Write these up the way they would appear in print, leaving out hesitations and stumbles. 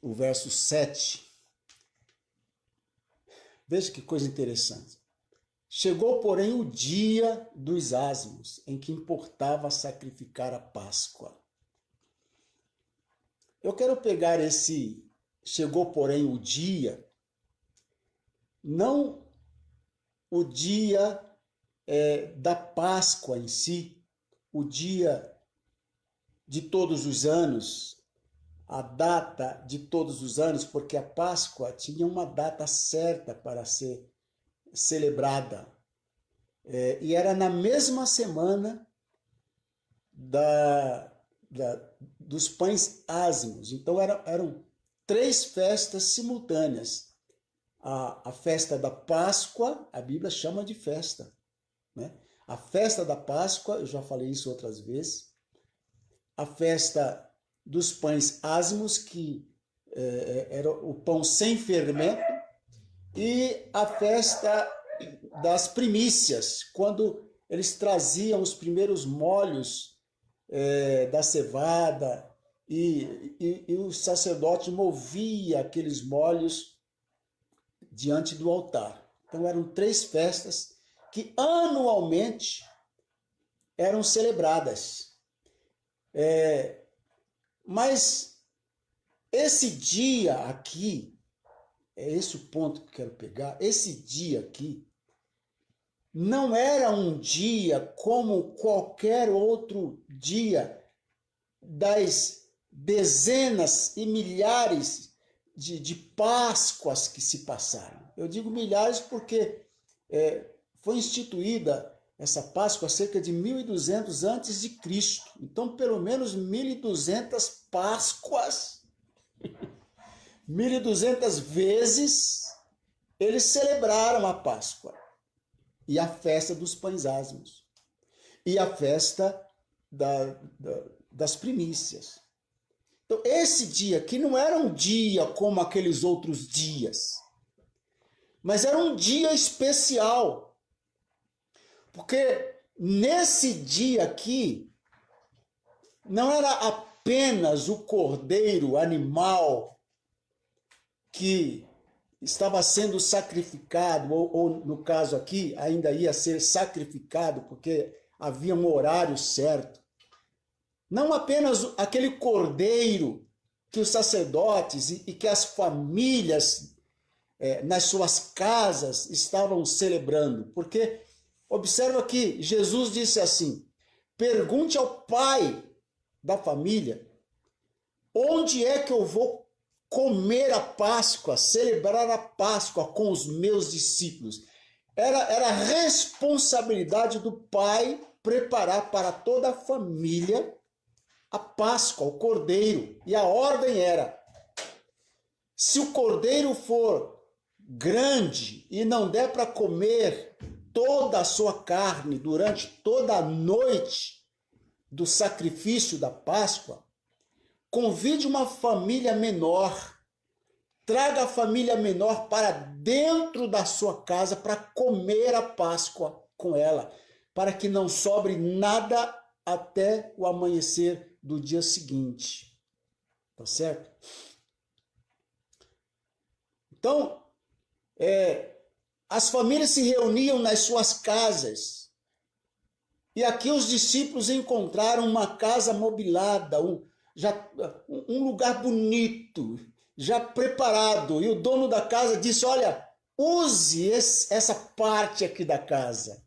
o verso 7. Veja que coisa interessante. Chegou, porém, o dia dos ázimos, em que importava sacrificar a Páscoa. Eu quero pegar esse chegou, porém, o dia, não o dia da Páscoa em si, o dia de todos os anos, a data de todos os anos, porque a Páscoa tinha uma data certa para ser celebrada. E era na mesma semana dos pães ázimos. Então eram 3 festas simultâneas. A festa da Páscoa, a Bíblia chama de festa, né? A festa da Páscoa, eu já falei isso outras vezes. A festa dos pães ázimos, que era o pão sem fermento, e a festa das primícias, quando eles traziam os primeiros molhos da cevada e o sacerdote movia aqueles molhos diante do altar. Então eram 3 festas que anualmente eram celebradas. Mas esse dia aqui, é esse o ponto que eu quero pegar, esse dia aqui não era um dia como qualquer outro dia das dezenas e milhares de Páscoas que se passaram. Eu digo milhares porque foi instituída essa Páscoa há cerca de 1200 antes de Cristo. Então, pelo menos 1200 Páscoas, 1200 vezes, eles celebraram a Páscoa. E a festa dos pães ázimos. E a festa das primícias. Então, esse dia aqui não era um dia como aqueles outros dias. Mas era um dia especial. Porque nesse dia aqui, não era apenas o cordeiro animal que estava sendo sacrificado, ou no caso aqui, ainda ia ser sacrificado, porque havia um horário certo. Não apenas aquele cordeiro que os sacerdotes e que as famílias nas suas casas estavam celebrando, porque observa que Jesus disse assim: pergunte ao pai da família onde é que eu vou comer a Páscoa, celebrar a Páscoa com os meus discípulos. Era responsabilidade do pai preparar para toda a família a Páscoa, o cordeiro. E a ordem era: se o cordeiro for grande e não der para comer toda a sua carne durante toda a noite do sacrifício da Páscoa, convide uma família menor, traga a família menor para dentro da sua casa para comer a Páscoa com ela, para que não sobre nada até o amanhecer do dia seguinte. Tá certo? Então, as famílias se reuniam nas suas casas. E aqui os discípulos encontraram uma casa mobilada, um lugar bonito, já preparado. E o dono da casa disse: olha, use essa parte aqui da casa.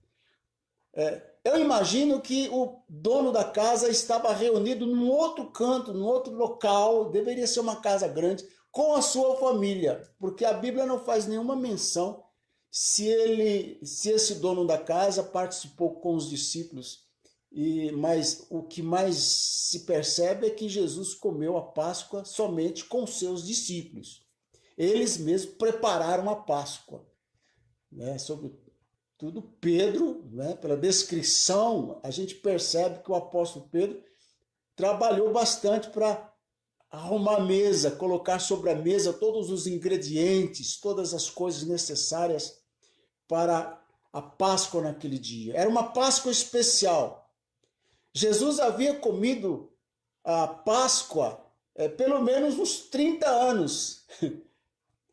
Eu imagino que o dono da casa estava reunido num outro canto, num outro local, deveria ser uma casa grande, com a sua família, porque a Bíblia não faz nenhuma menção se esse dono da casa participou com os discípulos. Mas o que mais se percebe é que Jesus comeu a Páscoa somente com seus discípulos. Eles mesmos prepararam a Páscoa. Sobretudo Pedro, pela descrição, a gente percebe que o apóstolo Pedro trabalhou bastante para arrumar a mesa, colocar sobre a mesa todos os ingredientes, todas as coisas necessárias para a Páscoa naquele dia. Era uma Páscoa especial. Jesus havia comido a Páscoa pelo menos uns 30 anos,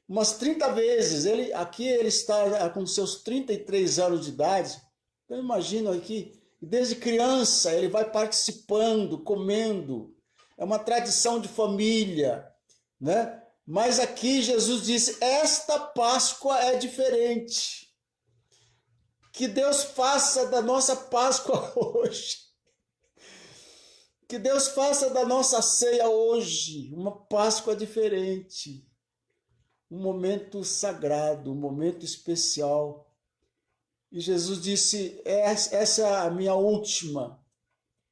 umas 30 vezes. Aqui ele está com seus 33 anos de idade. Então imagino aqui, desde criança ele vai participando, comendo. É uma tradição de família, né? Mas aqui Jesus disse, esta Páscoa é diferente. Que Deus faça da nossa Páscoa hoje. Que Deus faça da nossa ceia hoje uma Páscoa diferente. Um momento sagrado, um momento especial. E Jesus disse, essa é a minha última.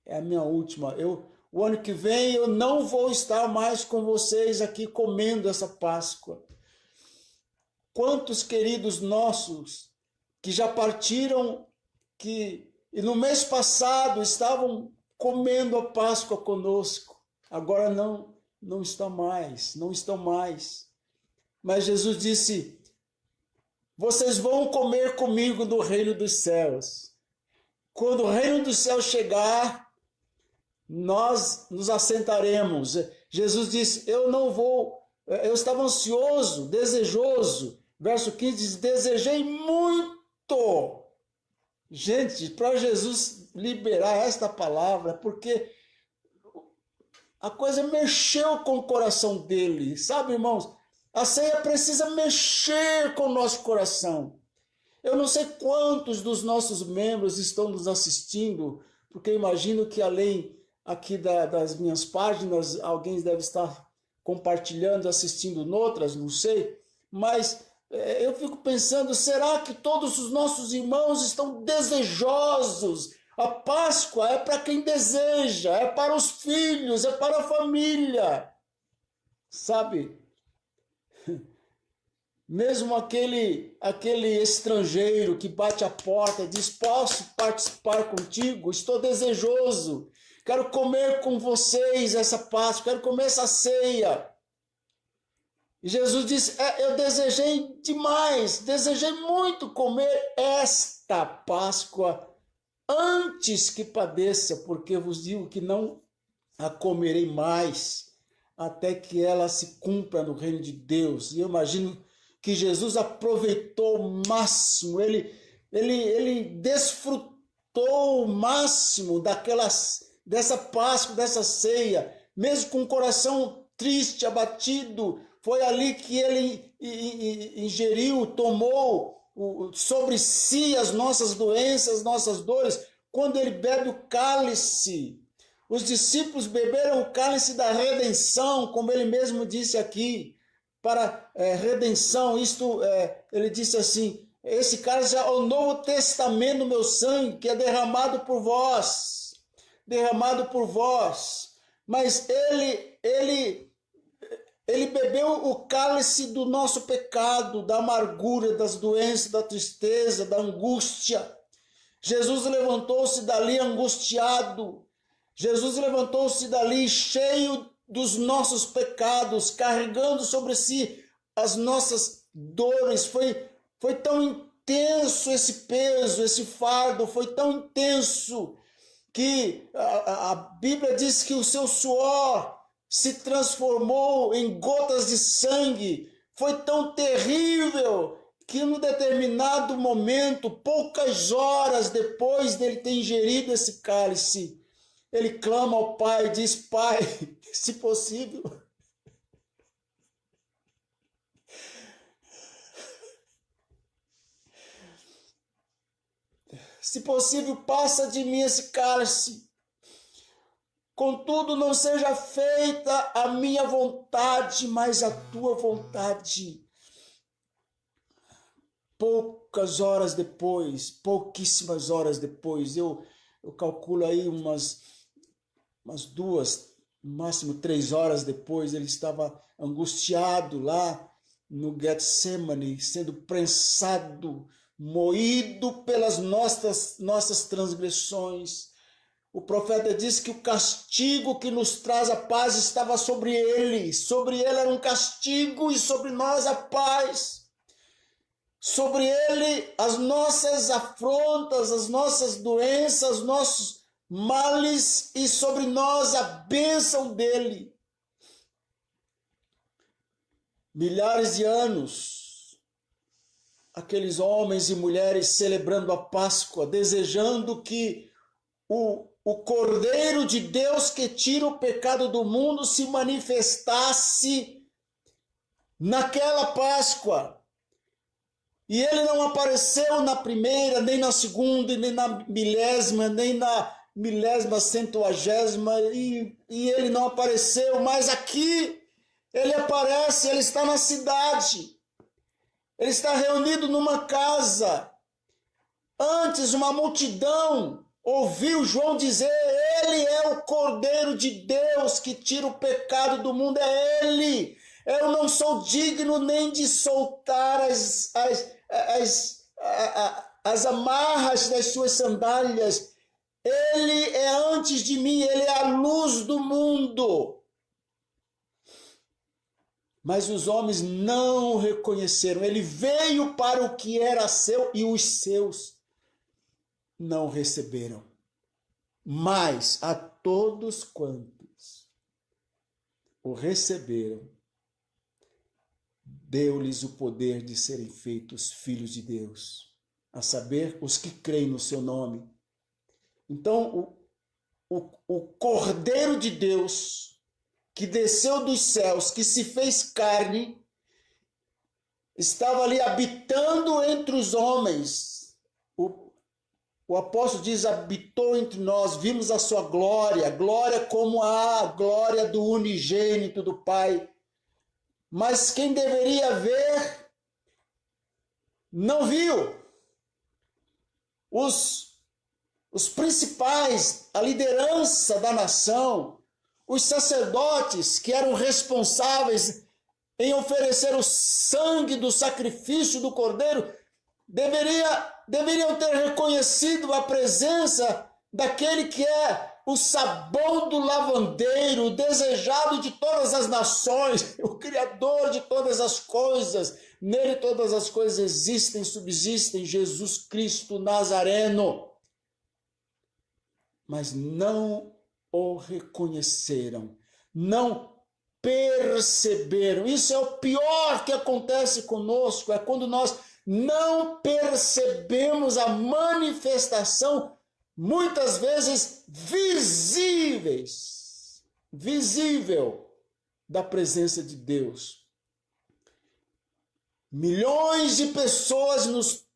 É a minha última. O ano que vem eu não vou estar mais com vocês aqui comendo essa Páscoa. Quantos queridos nossos que já partiram, e no mês passado estavam comendo a Páscoa conosco, agora não estão mais. Mas Jesus disse, vocês vão comer comigo no reino dos céus. Quando o reino dos céus chegar, nós nos assentaremos. Jesus disse, eu estava ansioso, desejoso. Verso 15 diz, desejei muito. Gente, para Jesus liberar esta palavra, porque a coisa mexeu com o coração dele. Sabe, irmãos, a ceia precisa mexer com o nosso coração. Eu não sei quantos dos nossos membros estão nos assistindo, porque eu imagino que além aqui das minhas páginas, alguém deve estar compartilhando, assistindo noutras, não sei, mas eu fico pensando, será que todos os nossos irmãos estão desejosos? A Páscoa é para quem deseja, é para os filhos, é para a família, sabe? Mesmo aquele estrangeiro que bate a porta e diz, posso participar contigo? Estou desejoso, quero comer com vocês essa Páscoa, quero comer essa ceia. E Jesus disse, eu desejei demais, desejei muito comer esta Páscoa antes que padeça, porque vos digo que não a comerei mais, até que ela se cumpra no reino de Deus. E eu imagino que Jesus aproveitou o máximo, ele desfrutou o máximo dessa Páscoa, dessa ceia, mesmo com o coração triste, abatido. Foi ali que ele ingeriu, tomou sobre si as nossas doenças, nossas dores, quando ele bebe o cálice. Os discípulos beberam o cálice da redenção, como ele mesmo disse aqui, para redenção. Ele disse assim, esse cálice é o Novo Testamento, meu sangue, que é derramado por vós. Mas ele bebeu o cálice do nosso pecado, da amargura, das doenças, da tristeza, da angústia. Jesus levantou-se dali angustiado. Jesus levantou-se dali cheio dos nossos pecados, carregando sobre si as nossas dores. Foi tão intenso esse peso, esse fardo, foi tão intenso que a Bíblia diz que o seu suor se transformou em gotas de sangue. Foi tão terrível que num determinado momento, poucas horas depois dele ter ingerido esse cálice, ele clama ao Pai e diz, Pai, se possível, passa de mim esse cálice. Contudo, não seja feita a minha vontade, mas a tua vontade. Pouquíssimas horas depois, eu calculo aí umas 2, no máximo 3 horas depois, ele estava angustiado lá no Getsemane, sendo prensado, moído pelas nossas transgressões. O profeta diz que o castigo que nos traz a paz estava sobre ele. Sobre ele era um castigo e sobre nós a paz. Sobre ele as nossas afrontas, as nossas doenças, nossos males e sobre nós a bênção dele. milhares de anos, aqueles homens e mulheres celebrando a Páscoa, desejando que o Cordeiro de Deus que tira o pecado do mundo se manifestasse naquela Páscoa. E ele não apareceu na primeira, nem na segunda, nem na milésima, nem na milésima centuagésima, e ele não apareceu, mas aqui ele aparece, ele está na cidade, ele está reunido numa casa. Antes uma multidão ouviu João dizer: ele é o Cordeiro de Deus que tira o pecado do mundo, é ele. Eu não sou digno nem de soltar as amarras das suas sandálias. Ele é antes de mim, ele é a luz do mundo. Mas os homens não o reconheceram. Ele veio para o que era seu e os seus não receberam. Mas a todos quantos o receberam, deu-lhes o poder de serem feitos filhos de Deus, a saber, os que creem no seu nome. Então, o Cordeiro de Deus, que desceu dos céus, que se fez carne, estava ali habitando entre os homens. O apóstolo diz: habitou entre nós, vimos a sua glória, glória como a glória do unigênito do Pai. Mas quem deveria ver, não viu. Os principais, a liderança da nação, os sacerdotes que eram responsáveis em oferecer o sangue do sacrifício do Cordeiro, deveriam ter reconhecido a presença daquele que é o sabão do lavandeiro, o desejado de todas as nações, o Criador de todas as coisas. Nele todas as coisas existem, subsistem, Jesus Cristo Nazareno. Mas não o reconheceram, não perceberam. Isso é o pior que acontece conosco, é quando nós não percebemos a manifestação, muitas vezes visível da presença de Deus. Milhões de pessoas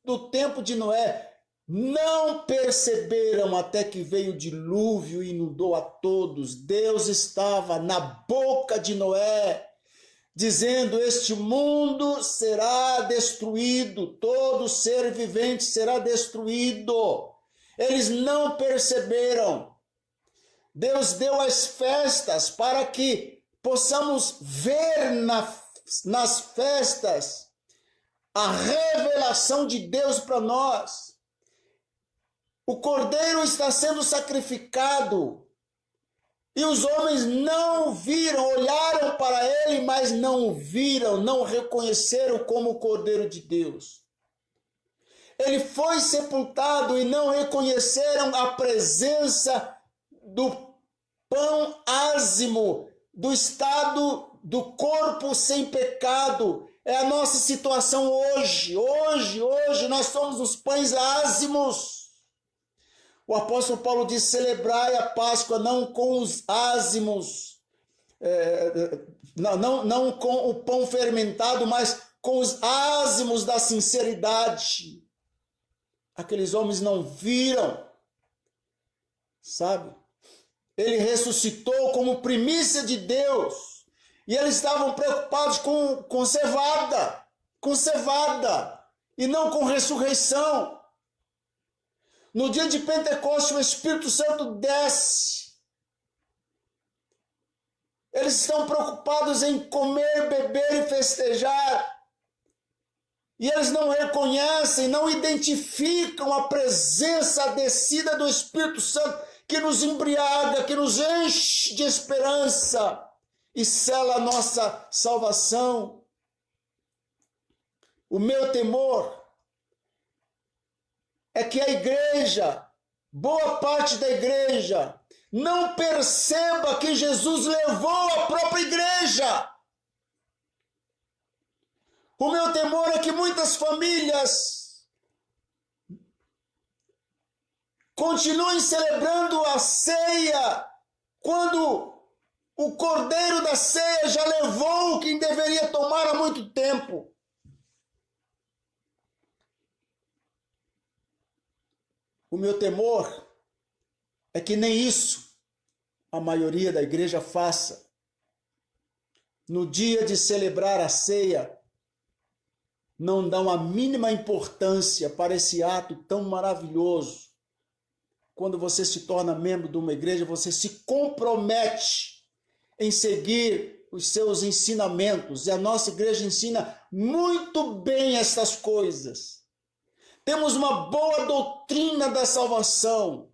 no tempo de Noé não perceberam até que veio o dilúvio e inundou a todos. Deus estava na boca de Noé, dizendo: este mundo será destruído, todo ser vivente será destruído. Eles não perceberam. Deus deu as festas para que possamos ver nas festas a revelação de Deus para nós. O Cordeiro está sendo sacrificado e os homens não viram, olharam para ele, mas não viram, não reconheceram como o Cordeiro de Deus. Ele foi sepultado e não reconheceram a presença do pão ázimo, do estado do corpo sem pecado. É a nossa situação hoje. Hoje nós somos os pães ázimos. O apóstolo Paulo diz: celebrai a Páscoa não com os ázimos, não com o pão fermentado, mas com os ázimos da sinceridade. Aqueles homens não viram, sabe? Ele ressuscitou como primícia de Deus e eles estavam preocupados com cevada, e não com ressurreição. No dia de Pentecostes, o Espírito Santo desce. Eles estão preocupados em comer, beber e festejar. E eles não reconhecem, não identificam a presença descida do Espírito Santo que nos embriaga, que nos enche de esperança e sela a nossa salvação. O meu temor é que a igreja, boa parte da igreja, não perceba que Jesus levou a própria igreja. O meu temor é que muitas famílias continuem celebrando a ceia quando o cordeiro da ceia já levou quem deveria tomar há muito tempo. O meu temor é que nem isso a maioria da igreja faça. No dia de celebrar a ceia, não dão a mínima importância para esse ato tão maravilhoso. Quando você se torna membro de uma igreja, você se compromete em seguir os seus ensinamentos. E a nossa igreja ensina muito bem estas coisas. Temos uma boa doutrina da salvação,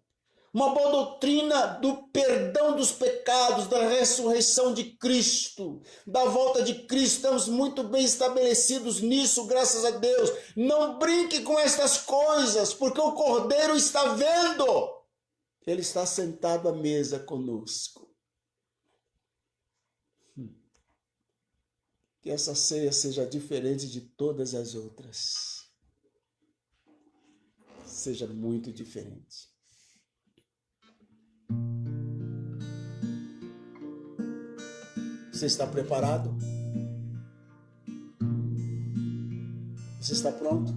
uma boa doutrina do perdão dos pecados, da ressurreição de Cristo, da volta de Cristo. Estamos muito bem estabelecidos nisso, graças a Deus. Não brinque com estas coisas, porque o Cordeiro está vendo. Ele está sentado à mesa conosco. Que essa ceia seja diferente de todas as outras. Seja muito diferente. Você está preparado? Você está pronto?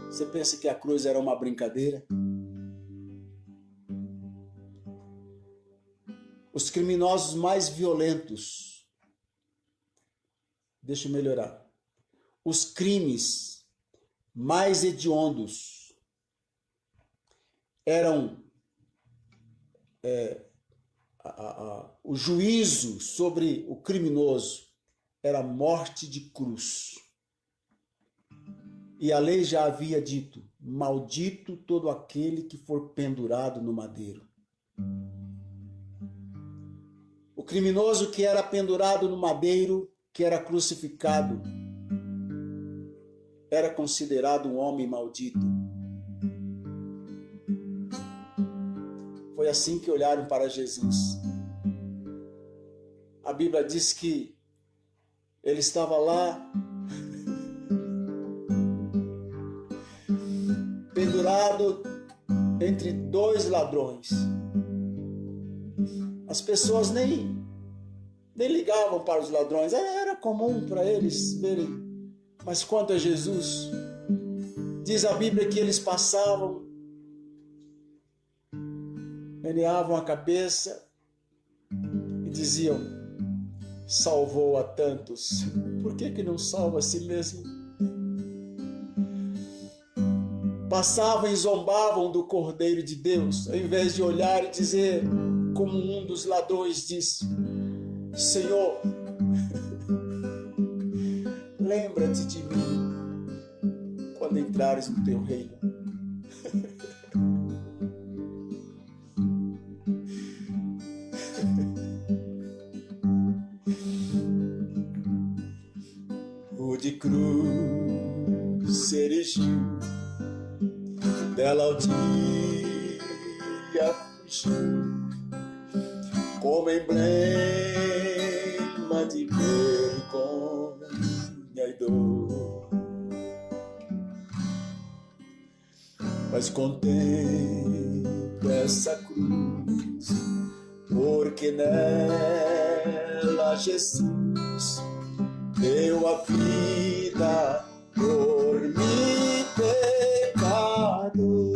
Você pensa que a cruz era uma brincadeira? Os criminosos mais violentos, deixa eu melhorar, os crimes mais hediondos eram o juízo sobre o criminoso era morte de cruz. E a lei já havia dito: maldito todo aquele que for pendurado no madeiro. O criminoso que era pendurado no madeiro, que era crucificado, era considerado um homem maldito. Foi assim que olharam para Jesus. A Bíblia diz que ele estava lá, pendurado entre dois ladrões. As pessoas nem ligavam para os ladrões, era comum para eles verem. Mas quanto a Jesus, diz a Bíblia que eles passavam, meneavam a cabeça e diziam: salvou a tantos, por que não salva a si mesmo? Passavam e zombavam do Cordeiro de Deus, ao invés de olhar e dizer, como um dos ladrões disse: Senhor, lembra-te de mim quando entrares no teu reino. O de cruz se erigiu, dela o dia fugiu, como emblema de vergonha e dor. Mas contemplo essa cruz, porque nela Jesus deu a vida por mim, pecador.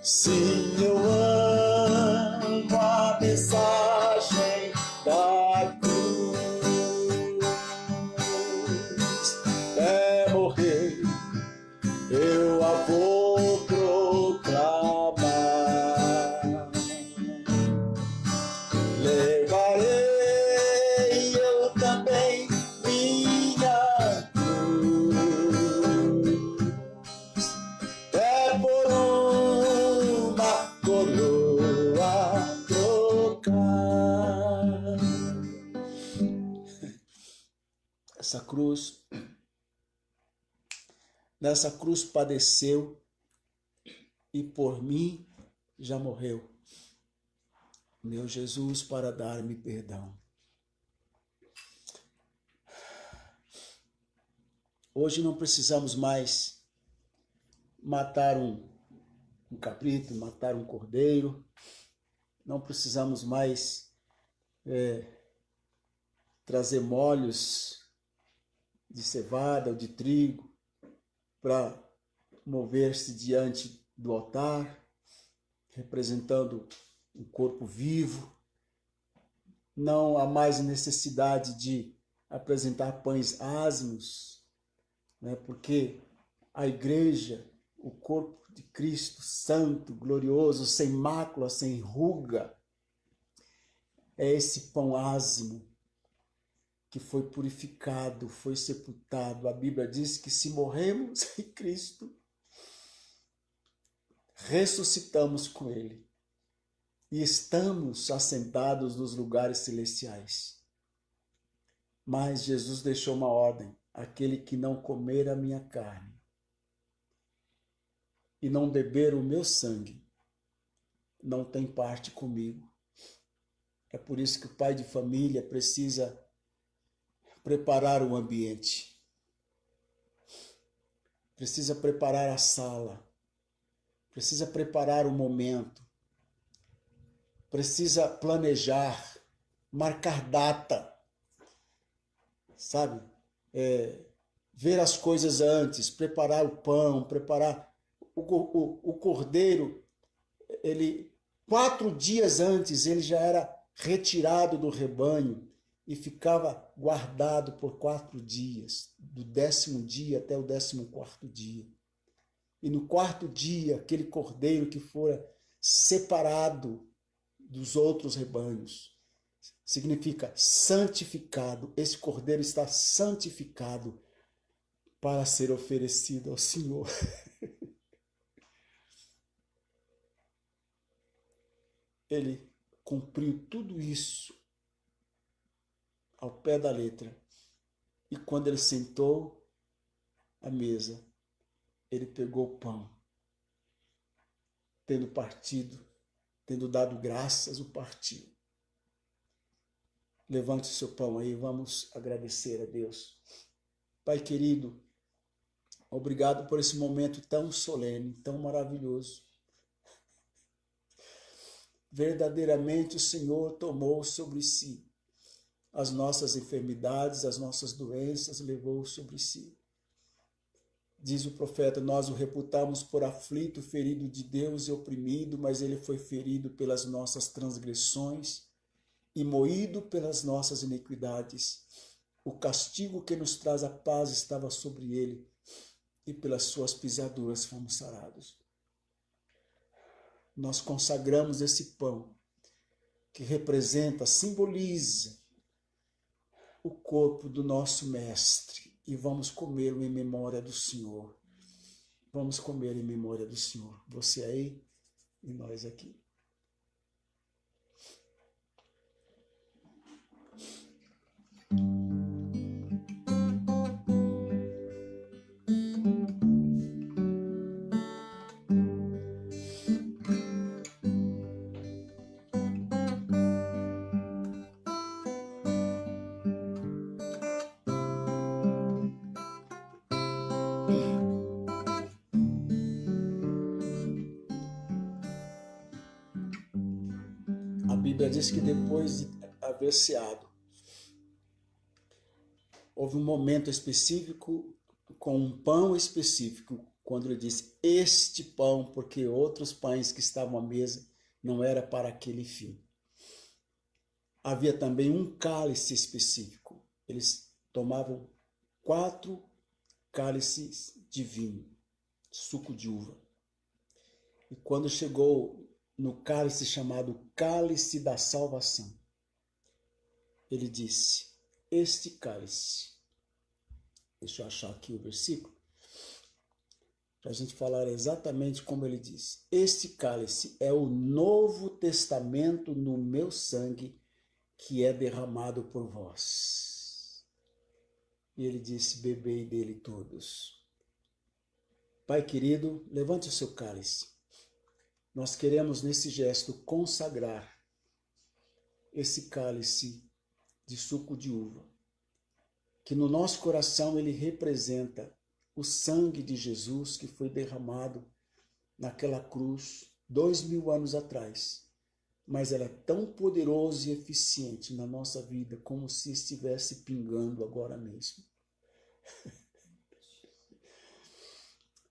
Sim, eu amo a mensagem da cruz. É morrer, eu a vou proclamar. Levarei eu também minha cruz. É por uma coroa trocar. Essa cruz, nessa cruz padeceu e por mim já morreu. meu Jesus, para dar-me perdão. Hoje não precisamos mais matar um cabrito, matar um cordeiro, não precisamos mais trazer molhos de cevada ou de trigo para mover-se diante do altar, representando um corpo vivo. Não há mais necessidade de apresentar pães asmos, né? Porque a igreja, o corpo de Cristo, santo, glorioso, sem mácula, sem ruga, é esse pão asmo que foi purificado, foi sepultado. A Bíblia diz que se morremos em Cristo, ressuscitamos com Ele e estamos assentados nos lugares celestiais. Mas Jesus deixou uma ordem: aquele que não comer a minha carne e não beber o meu sangue, não tem parte comigo. É por isso que o pai de família precisa preparar o ambiente, precisa preparar a sala, precisa preparar o momento, precisa planejar, marcar data, sabe? Ver as coisas antes, preparar o pão, preparar o cordeiro. Ele 4 dias antes ele já era retirado do rebanho e ficava guardado por 4 dias, do 10º dia até o 14º dia. E no 4º dia, aquele cordeiro que fora separado dos outros rebanhos, significa santificado. Esse cordeiro está santificado para ser oferecido ao Senhor. Ele cumpriu tudo isso ao pé da letra. E quando ele sentou à mesa, ele pegou o pão, tendo partido, tendo dado graças, o partiu. Levante o seu pão aí, vamos agradecer a Deus. Pai querido, obrigado por esse momento tão solene, tão maravilhoso. Verdadeiramente o Senhor tomou sobre si as nossas enfermidades, as nossas doenças, levou sobre si. Diz o profeta: nós o reputamos por aflito, ferido de Deus e oprimido, mas ele foi ferido pelas nossas transgressões e moído pelas nossas iniquidades. O castigo que nos traz a paz estava sobre ele, e pelas suas pisaduras fomos sarados. Nós consagramos esse pão, que representa, simboliza o corpo do nosso Mestre, e vamos comê-lo em memória do Senhor. Vamos comer em memória do Senhor. Você aí e nós aqui. A Bíblia diz que depois de haver ceado, houve um momento específico, com um pão específico, quando ele disse este pão, porque outros pães que estavam à mesa não era para aquele fim. Havia também um cálice específico. Eles tomavam 4 cálices de vinho, suco de uva. E quando chegou no cálice chamado cálice da salvação, ele disse: este cálice, deixa eu achar aqui o versículo, para a gente falar exatamente como ele diz: este cálice é o Novo Testamento no meu sangue, que é derramado por vós. E ele disse: bebei dele todos. Pai querido, levante o seu cálice. Nós queremos nesse gesto consagrar esse cálice de suco de uva, que no nosso coração ele representa o sangue de Jesus que foi derramado naquela cruz 2000 anos atrás, mas ela é tão poderoso e eficiente na nossa vida como se estivesse pingando agora mesmo.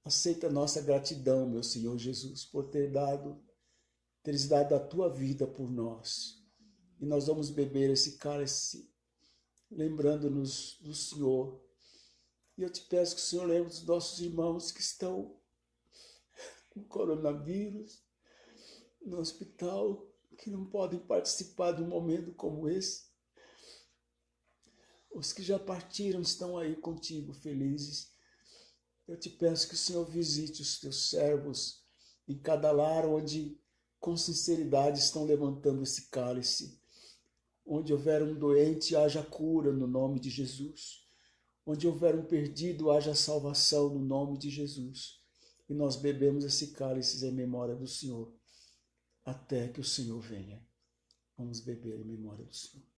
Aceita a nossa gratidão, meu Senhor Jesus, por teres dado a tua vida por nós. E nós vamos beber esse cálice, lembrando-nos do Senhor. E eu te peço que o Senhor lembre dos nossos irmãos que estão com coronavírus, no hospital, que não podem participar de um momento como esse. Os que já partiram estão aí contigo, felizes. Eu te peço que o Senhor visite os teus servos em cada lar onde, com sinceridade, estão levantando esse cálice. Onde houver um doente, haja cura no nome de Jesus. Onde houver um perdido, haja salvação no nome de Jesus. E nós bebemos esse cálice em memória do Senhor, até que o Senhor venha. Vamos beber em memória do Senhor.